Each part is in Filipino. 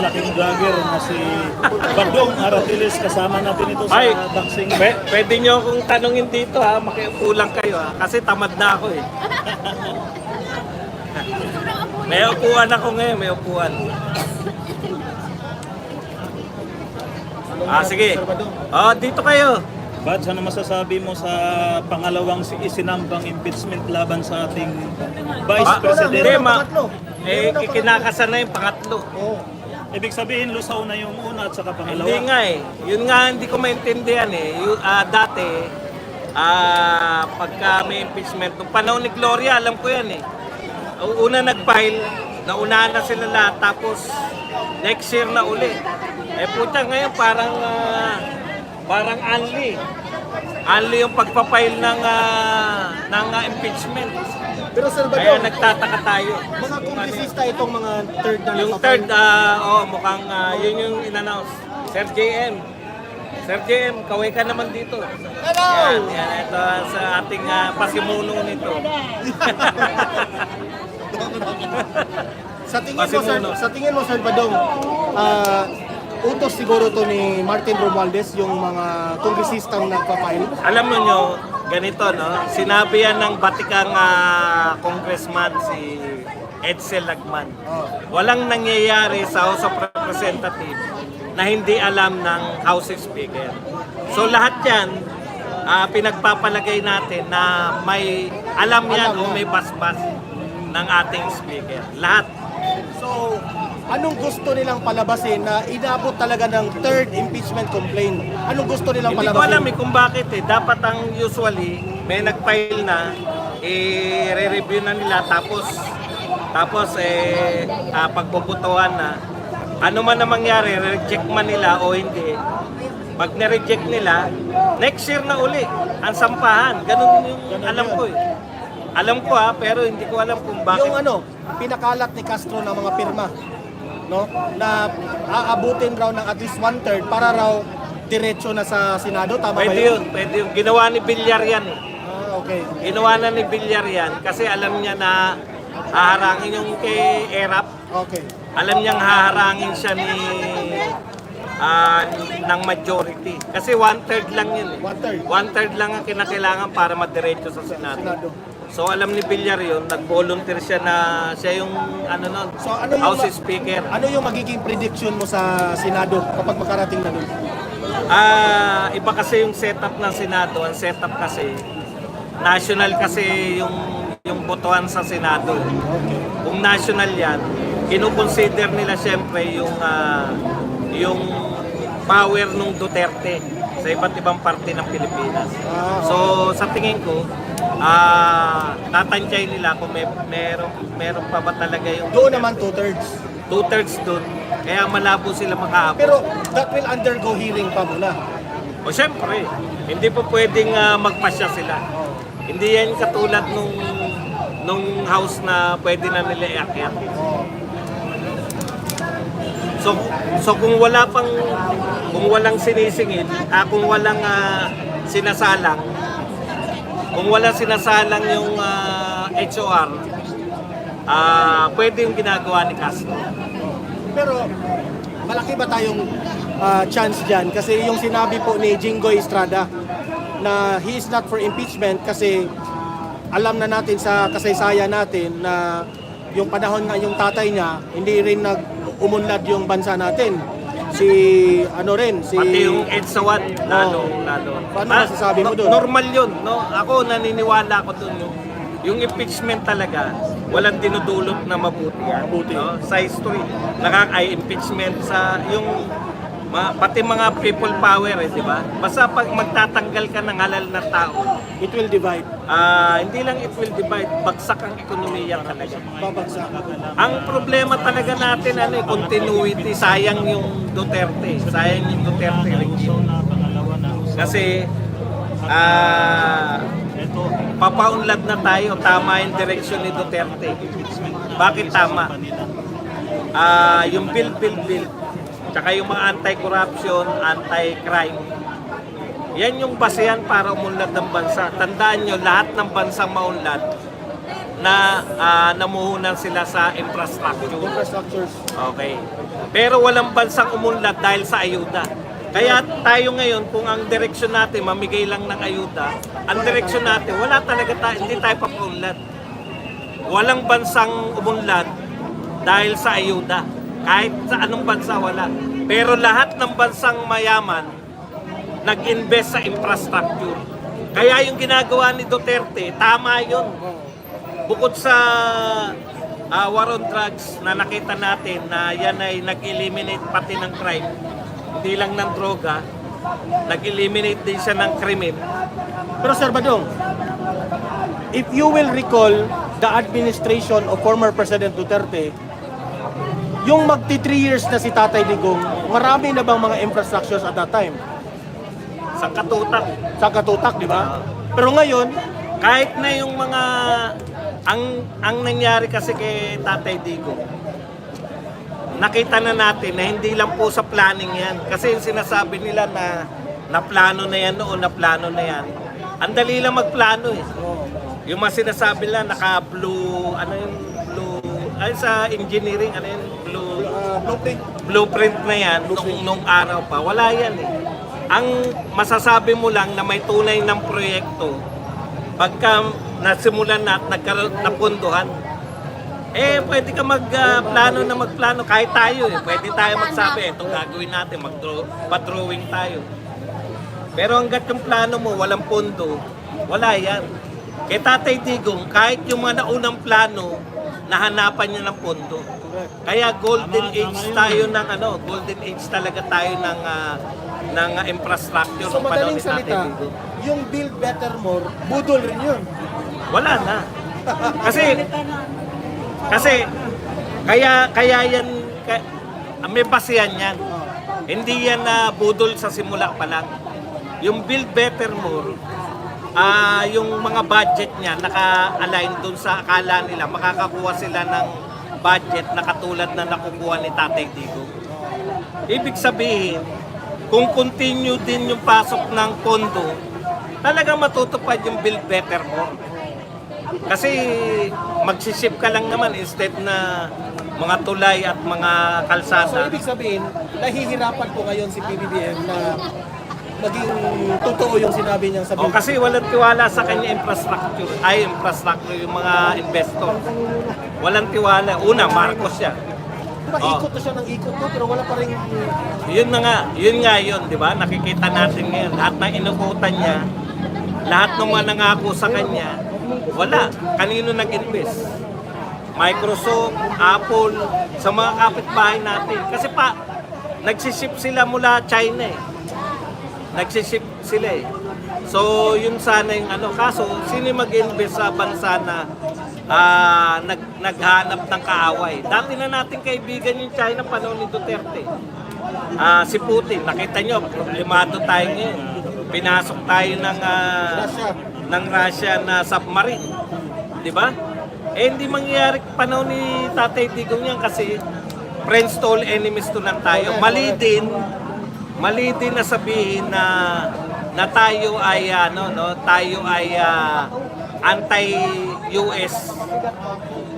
malaking vlogger na si Bagdong Aratiles. Kasama natin ito sa Ay, boxing. pwede nyo akong tanungin dito ha, makiupo lang kayo ha, kasi tamad na ako eh. May upuan ako ngayon, may upuan. Sige. Dito kayo. Bads, ano masasabi mo sa pangalawang isinambang impeachment laban sa ating Vice President? Kinakasan na yung pangatlo. Ibig sabihin, lusaw na yung una at saka pangalawa. Hindi nga eh. Yun nga hindi ko maintindihan eh. Dati, pagka may impeachment, nung panahon ni Gloria, alam ko yan eh. Una nag-file, naunahan na sila lahat, tapos next year na uli. Puta ngayon parang Only yung pagpapile ng impeachment. Pero Sir Kaya Badong, nagtataka tayo. mga kongresista itong mga third na Yung third, mukhang yun yung in-announce. Sir JM. Sir JM, kaway ka naman dito. Hello! Yan, ito sa ating pasimuno nito. Sa tingin mo Sir Badong, utos siguro to ni Martin Romualdez yung mga kongresistang nagpa-file. Alam mo nyo, ganito, no? Sinabi yan ng Batikang congressman si Edsel Lagman. Walang nangyayari sa House of Representatives na hindi alam ng House Speaker. So lahat yan, pinagpapalagay natin na may alam yan o may basbas ng ating Speaker. Lahat. So, anong gusto nilang palabasin na inabot talaga ng third impeachment complaint? Anong gusto nilang Hindi ko palabasin? alam kung bakit eh. Dapat ang usually, may nag-file na, re-review na nila, tapos pagpuputuhan na. Ano man na mangyari, reject man nila o hindi. Pag na-reject nila, next year na uli, ang sampahan. Ganun yung alam ko eh. Alam ko pero hindi ko alam kung bakit. Yung pinakalat ni Castro ng mga pirma, no? Na aabutin raw ng at least 1/3 para raw diretso na sa Senado, tama ba Pwede yun? yun, pwede yun. Ginawa ni Villar yan eh. Okay. Ginawa na ni Villar yan kasi alam niya na haharangin yung kay Erap. Okay. Alam niyang haharangin siya ng majority. Kasi 1/3 lang yun eh. 1/3. 1/3 lang ang kinakailangan para madiretso sa Senado. Senado. So alam ni Villar yun, nag-volunteer siya na siya yung nun, So ano yung House Speaker. Ano yung magiging prediction mo sa Senado kapag makarating na doon? Iba kasi yung setup ng Senado. Ang setup kasi, national kasi yung botohan sa Senado. Kung national yan, kinukonsider nila siyempre yung power ng Duterte sa iba't ibang parte ng Pilipinas. So sa tingin ko, tatansyay nila kung meron pa ba talaga yung Doon naman 2/3. 2/3 doon. Kaya malabo sila makaabot. Pero that will undergo hearing pa muna. O syempre, hindi po pwedeng magpasya sila. Hindi yan katulad nung house na pwede na nila iakyat. So kung walang sinisingil, kung walang sinasalang, kung walang sinasalang yung HOR, pwede yung ginagawa ni Castro. Pero malaki ba tayong chance dyan? Kasi yung sinabi po ni Jinggoy Estrada na he is not for impeachment kasi alam na natin sa kasaysayan natin na yung panahon nga yung tatay niya, hindi rin umunlad yung bansa natin. Pati yung EDSA 1, lalo. Paano masasabi mo doon? Normal yun, no? Ako naniniwala ako doon. Yung impeachment talaga, walang dinudulot na mabuti yan. No? Sa history, impeachment sa pati mga people power, di ba? Basta pag magtatanggal ka ng halal na tao, It will divide. hindi lang it will divide, bagsak ang ekonomiya talaga. Babagsak. Ang problema talaga natin, continuity, sayang yung Duterte regime. Kasi, papaunlad na tayo, tama yung direksyon ni Duterte. Bakit tama? Yung bill, tsaka yung mga anti-corruption, anti-crime, yan yung basehan para umunlad ng bansa. Tandaan nyo, lahat ng bansang maunlad na namuhunan sila sa infrastructure. Infrastructures. Okay. Pero walang bansang umunlad dahil sa ayuda. Kaya tayo ngayon, kung ang direksyon natin, mamigay lang ng ayuda, ang direksyon natin, wala talaga hindi tayo papunlad. Walang bansang umunlad dahil sa ayuda. Kahit sa anong bansa, wala. Pero lahat ng bansang mayaman, nag-invest sa infrastructure. Kaya yung ginagawa ni Duterte, tama yun. Bukod sa war on drugs na nakita natin na yan ay nag-eliminate pati ng crime, hindi lang ng droga, nag-eliminate din siya ng krimen. Pero Sir Badong, if you will recall the administration of former President Duterte, yung magti 3 years na si Tatay Digong, marami na bang mga infrastructures at that time? Sa katutak. Sa katutak, di ba? Pero ngayon, Kahit na yung mga, ang nangyari kasi kay Tatay Digong, nakita na natin na hindi lang po sa planning yan. Kasi yung sinasabi nila na plano na yan noon, na plano na yan. Ang dali lang magplano eh. Yung mga sinasabi nila, naka-blue, ano yung blue, ay sa engineering, ano yung blueprint na yan, nung araw pa. Wala yan eh. Ang masasabi mo lang na may tunay ng proyekto, pagka nasimulan na at nagkaroon na punduhan, pwede ka magplano kahit tayo eh. Pwede tayo magsabi, itong gagawin natin, pa-drawing tayo. Pero hanggat yung plano mo, walang pondo, wala yan. Kay Tatay Digong, kahit yung mga naunang plano, nahanapan niya ng pondo. Kaya golden age tayo ng golden age talaga tayo ng infrastructure so ng panahon madaling ni Tatay salita, Digong. yung Build Better More, budol rin yun. Wala na. Kasi kaya yan may basihan yan. Hindi yan na budol sa simula pa lang. Yung Build Better More, yung mga budget niya naka-align dun sa akala nila makakakuha sila ng budget na katulad na nakukuha ni Tatay Digong. Ibig sabihin, kung continue din yung pasok ng pondo, talagang matutupad yung Build Better More. Kasi magsisip ka lang naman instead na mga tulay at mga So kalsada. ibig sabihin, nahihirapan po ngayon si PBBM na maging totoo yung sinabi niya sa O kasi walang tiwala sa kanya infrastructure yung mga investor. Walang tiwala. Una, Marcos siya. Diba, ikot na siya ng ikot to, pero wala pa rin... Yun nga yun, di ba? Nakikita natin ngayon. Lahat ng inukutan niya, lahat ng mga nangako sa kanya, wala. Kanino nag-invest? Microsoft, Apple, sa mga kapitbahay natin. Kasi nagsiship sila mula China eh. Nagsiship sila eh. So, yun sana yung Kaso, sino mag-invest sa bansa na naghanap ng kaaway? Dati na natin kaibigan yung China panahon ni Duterte. Si Putin, nakita nyo, problemado tayo ngayon. Pinasok tayo ng Russia na submarine. Di ba? Hindi mangyayari panahon ni Tatay Digong yan kasi friends to all, enemies to lang tayo. Mali din na sabihin na tayo ay anti-US.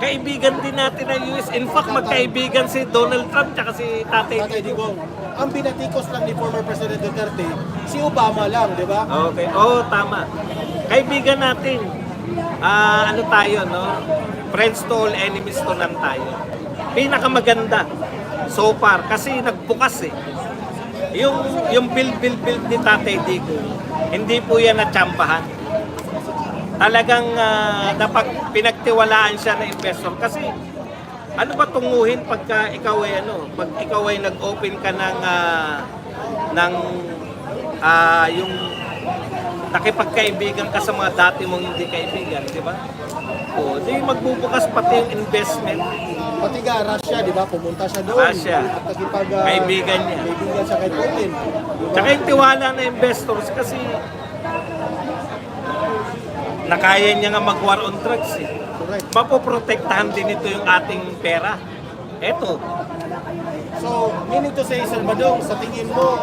Kaibigan din natin ang US. In fact, magkaibigan si Donald Trump at si Tatay Digong. Ang binatikos lang ni former President Duterte, si Obama lang, di ba? Okay. Tama. Kaibigan natin. Tayo, no? Friends to all, enemies to lang tayo. Pinakamaganda so far kasi nagbukas eh. Yung build ni Tatay Digong, hindi po yan natsambahan. Talagang pinagtiwalaan siya ng investor kasi ano ba tunguhin pagka ikaw ay nag-open ka ng yung nakipagkaibigan ka sa mga dati mong hindi kaibigan, di ba? Di magbubukas pati yung investment. Pati nga Russia, di ba? Pumunta siya doon. Russia. At nakipag... Kaibigan niya. Kaibigan siya kay Putin. Diba? Tsaka yung tiwala na investors kasi nakaya niya nga mag-war on drugs eh. Correct. Mapoprotektahan din ito yung ating pera. Eto. So, meaning to say, Sir Badong, sa tingin mo,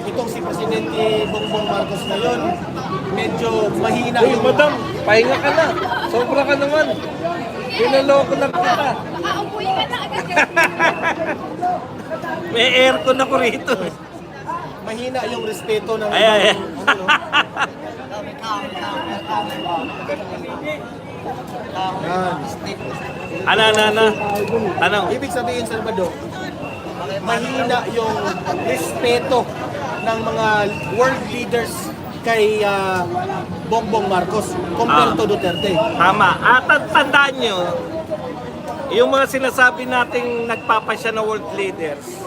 itong si Presidente Bongbong Marcos ngayon, medyo mahina Uy, yung... madam, pahinga ka na. Sobra ka naman. Pinaloko lang kita. Baka umuwi ka na agad. May aircon ako rito. Mahina yung respeto ng Ay, ay, ay. ano, no? Yan. Ano? Tanong. Ibig sabihin, Salvador, mahina yung respeto ng mga world leaders kay Bongbong Marcos compared to Duterte. Tama. At tandaan nyo, yung mga sinasabi nating nagpapasya na world leaders,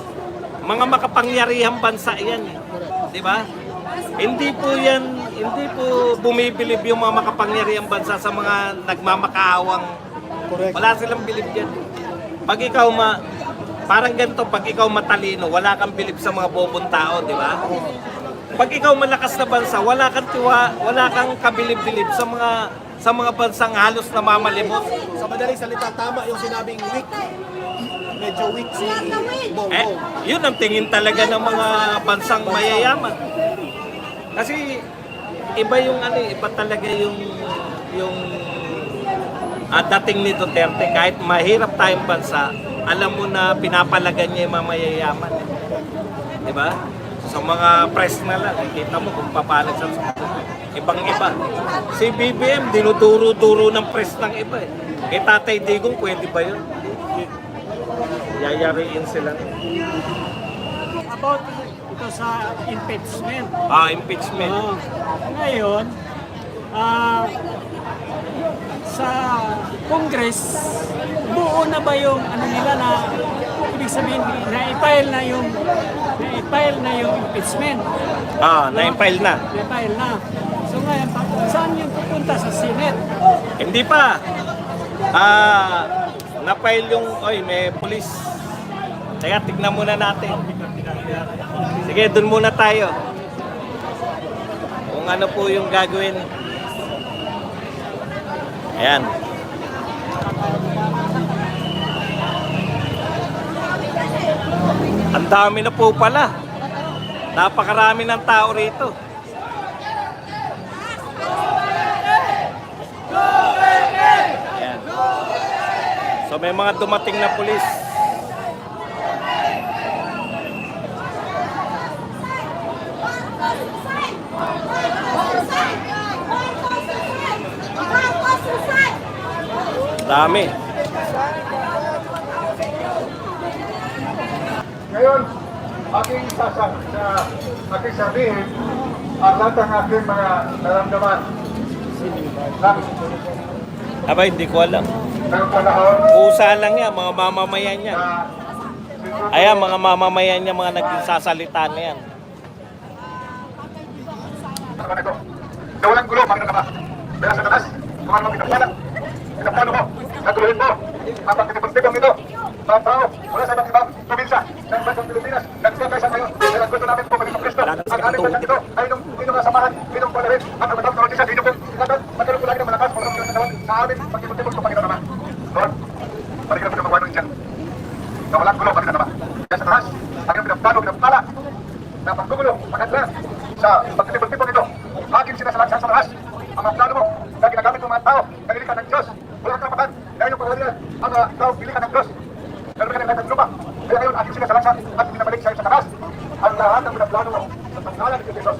mga makapangyarihang bansa yan. Di ba? Hindi po bumibilib yung mga makapangyarihang bansa sa mga nagmamakaawang. Correct. Wala silang bilib yan. Pag ikaw parang ganito, pag ikaw matalino, wala kang bilib sa mga bobong tao, di ba? Pag ikaw malakas na bansa, wala kang kabilib-bilib sa mga bansang halos namamalimot. Sa madaling salita, tama yung sinabing weak. Medyo weak si Bongbong. Yun ang tingin talaga ng mga bansang mayayaman. Kasi iba iba talaga yung dating ni Duterte. Kahit mahirap tayong bansa, alam mo na pinapalagan niya yung mga mayayaman. Di ba? Sa mga press na lang, kita mo kung papalag sa ibang-iba. Si BBM, dinuturo-turo ng press ng iba eh. Kay Tatay Digong, pwede ba yun? Yayariin sila. About ito sa impeachment. Impeachment. Ngayon, sa Congress, buo na ba yung ano nila na ibig sabihin na-file na yung impeachment? Na-file na. Na-file na. So ngayon, saan yung pupunta sa Senate? Hindi pa. Na-file yung, may police. Teka, tignan muna natin. Sige, dun muna tayo. Kung ano po yung gagawin. Ayan. Ang dami na po pala. Napakarami ng tao rito. Ayan. So may mga dumating na pulis. Dami. Ngayon, aking sabihin ang lahat ng aking mga naramdaman Aba, hindi ko alam. ng panahon Pusa lang yan, mga mamamayan yan. na Ayan, mga mamamayan niya, mga nagsasalita na yan. ito. Na walang gulo, Panginoon Ama. Pero sa taas, kung ano pinagpala mo, natuloyin mo, ang pagkakapagpigam nito, mga tao, mula sa ibang ibang probinsya ng bansang Pilipinas, nagkakaysa kayo, dahil ang gusto namin po, Panginoon Kristo, ang ating bansa ito, ay inyong samahan, inyong palarin, ang kamatang karotisya, inyong pong ingatan, magkaroon po lagi ng malakas, Panginoon ng katawan, sa amin, pagkipag-tipag po, Panginoon Ama. Lord, balikan po ng mga dyan, na walang gulo, Panginoon Ama. Kaya sa taas, ang iyong pinagplano, pinagpala, na paggugulo, pagkatla, sa pagkitipag-tipag ito, akin sinasalansan sa taas, ang mga plano mo, na ginagamit ng mga tao, na nilikan ng Diyos, wala kang kapatan, dahil yung pagkakalilan, ang mga tao, pilikan ng Diyos, meron ka ng lahat ng lupa, kaya ngayon, aking sinasalansan, at pinabalik sa iyo sa taas, ang lahat ng plano mo, sa pangalan ni Jesus,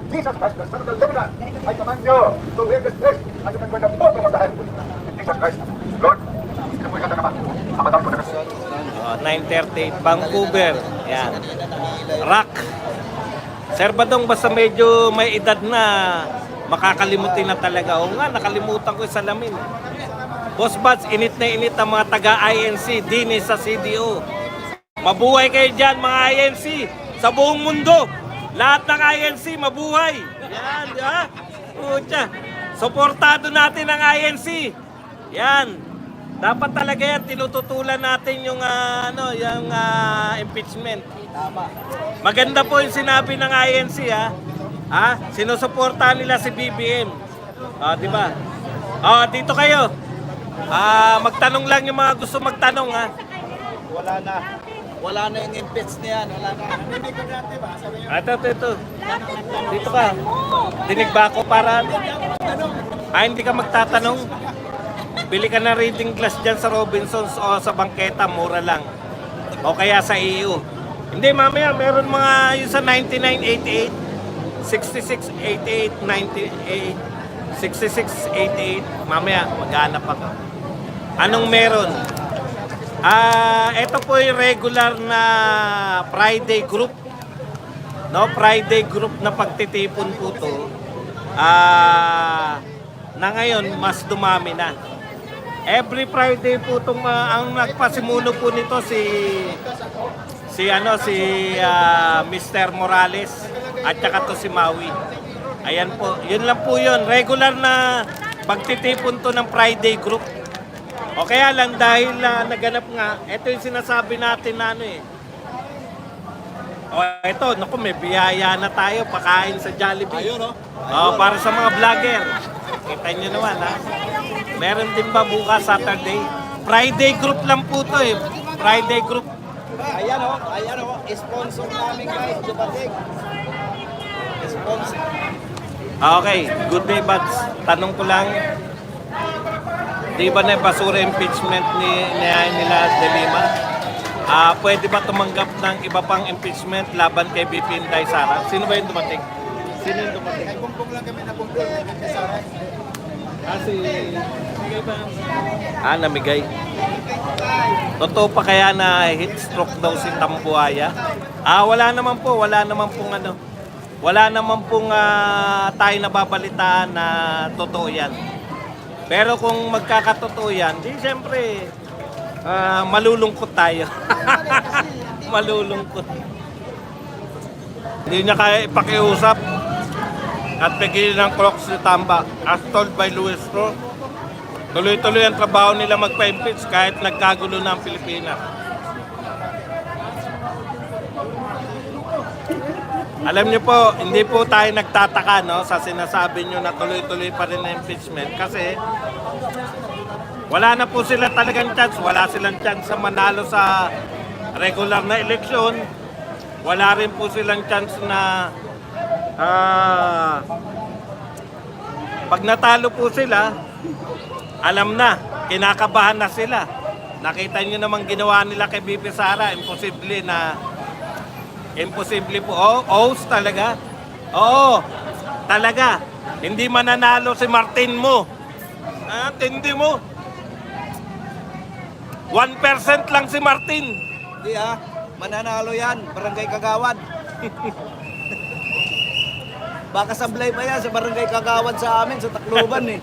Jesus Christ, the Son of the living God, I command you to live this place, at you can go the boat of the in Jesus Christ. Lord, ito po ikata naman, ang matang po na 9:30, Vancouver. Yan. Rock. Sir Badong, basta medyo may edad na, makakalimutin na talaga. O nga, nakalimutan ko yung salamin. Boss Buds, init na init ang mga taga-INC, dini sa CDO. Mabuhay kayo dyan, mga INC, sa buong mundo. Lahat ng INC, mabuhay. Yan, di ba? Pucha. Suportado natin ang INC. Yan. Dapat talaga yan, tinututulan natin yung, impeachment. Maganda po yung sinabi ng INC, ha? Sinusuportahan nila si BBM. Di ba? Dito kayo. Magtanong lang yung mga gusto magtanong, ha? Wala na yung impeach na yan. Wala na. Ito. Dito ka. Dinig ba ako para... hindi ka magtatanong? Bili ka na reading glass dyan sa Robinsons o sa bangketa, mura lang. O kaya sa EU. Hindi, mamaya meron mga yung sa 9988, 6688, 98, 6688. Mamaya maghanap ako. Anong meron? Ito po yung regular na Friday group. No, Friday group na pagtitipon po to. Na ngayon mas dumami na. Every Friday po itong ang nagpasimuno po nito si Mr. Morales at saka to si Maui. Ayan po, yun lang po yun. Regular na pagtitipon to ng Friday group. O kaya lang dahil naganap nga, ito yung sinasabi natin na ano eh. O ito, naku, may biyaya na tayo, pakain sa Jollibee. Ayun, no? Para sa mga vlogger. Kita nyo naman, ha? Meron din ba bukas Saturday? Friday group lang po to eh. Friday group. Ayan o, ayan o. Sponsor namin guys, dumating. Sponsor. Okay, good day, Bats. Tanong ko lang, di ba na basura impeachment nila De Lima? Pwede ba tumanggap ng iba pang impeachment laban kay BP Inday Sara? Sino ba yung dumating? Sino yung dumating? Ay, bumbong lang kami na bumbong. Namigay. Totoo pa kaya na heat stroke daw si Tambuaya? Wala naman pong tayo nababalitaan na totoo yan. Pero kung magkakatotoo yan, di siyempre malulungkot tayo. Malulungkot. Hindi niya kaya ipakiusap at pigilin ng Crocs si Tamba. As told by Luis Ro, tuloy-tuloy ang trabaho nila magpa-impeach kahit nagkagulo na ang Pilipinas. Alam niyo po, hindi po tayo nagtataka no, sa sinasabi niyo na tuloy-tuloy pa rin ang impeachment kasi wala na po sila talagang chance. Wala silang chance sa manalo sa regular na eleksyon. Wala rin po silang chance na pag natalo po sila, alam na, kinakabahan na sila. Nakita niyo naman ginawa nila kay BP Sara, imposible po. Host talaga. Oo, talaga. Hindi mananalo si Martin mo. Tindi mo. 1% lang si Martin. Hindi mananalo yan. Barangay Kagawad. Baka sablay pa yan sa Barangay Kagawad sa amin, sa Tacloban eh.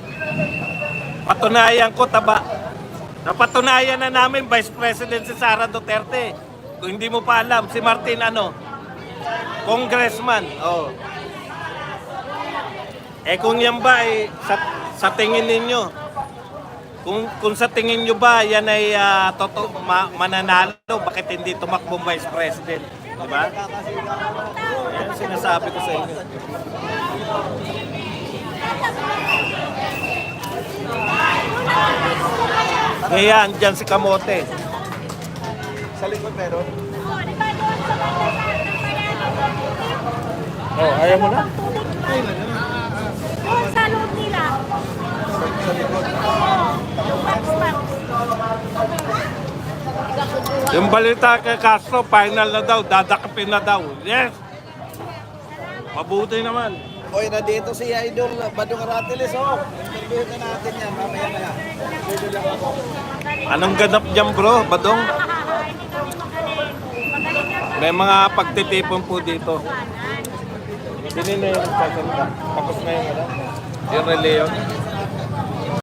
Patunayan ko, napatunayan na namin Vice President si Sara Duterte. Kung hindi mo pa alam, si Martin congressman. Kung yan ba sa tingin ninyo, kung sa tingin nyo ba yan ay mananalo, bakit hindi tumakbong Vice President? Diba? Yan sinasabi ko sa inyo. Kaya andyan si Kamote. Sa likod meron. Ayaw mo na? Doon sa loob nila. Yung box. Yung balita kay Castro, final na daw, dadakapin na daw. Yes! Mabuti naman. Oy, nandito si Idol Badong Aratiles, interviewin na natin yan, mamaya. Pwede lang ako. Anong ganap dyan bro, Badong? May mga pagtitipon po dito. Sino na yung sasalita? Tapos na yung Yung Leon.